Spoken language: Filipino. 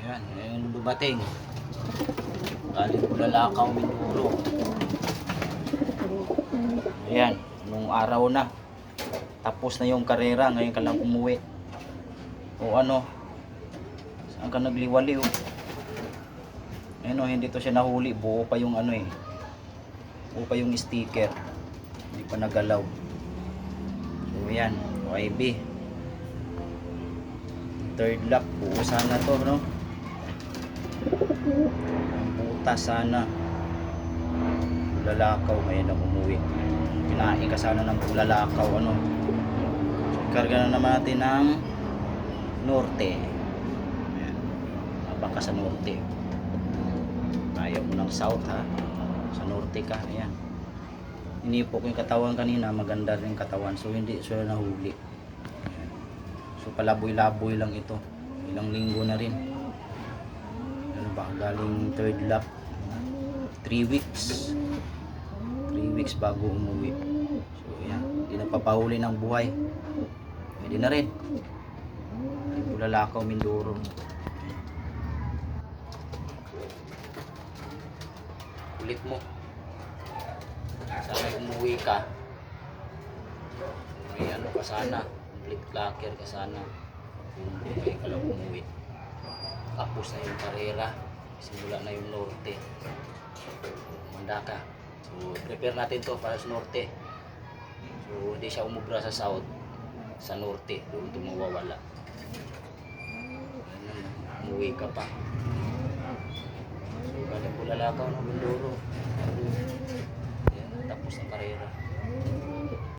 Ayan, ngayon dumating. Galing Bulalakaw, Mindoro. Ayan, nung araw na. Tapos na yung karera, ngayon ka lang umuwi. O ano, saan ka nagliwali oh. Ayun oh, hindi to siya nahuli, buo pa yung ano eh. Buo pa yung sticker. Hindi pa nagalaw. So ayan, YB. Third lap, buo sana to, no? Ang butas sana. Bulalakaw, ngayon lang umuwi. Pinain ka sana ng Bulalakaw, ano? Karga na naman natin ng Norte. Ayan. Abang ka sa Norte. Ayaw mo ng South ha. Sa Norte ka. Ayan. Inipo ko yung katawan kanina. Maganda rin yung katawan. So hindi siya nahuli. Ayan. So palaboy-laboy lang ito. Ilang linggo na rin. Ano ba? Galing third lap. 3 weeks. 3 weeks bago umuwi. So ayan. Hindi na papahuli ng buhay. Pwede na rin. Bulalakaw, Mindoro. Kulit mo. Sana umuwi ka. May ano ka sana. Complete clacker ka sana. Kung buhay ka lang umuwi. Tapos na yung karera. Simula na yung Norte. Manda ka. So prepare natin to para sa Norte. So hindi siya umubra sa South. Sa Norte. Doon ito mawawala. Umuwi ka pa. So, galing Bulalakaw ng Mindoro. Yan, tapos ng karera.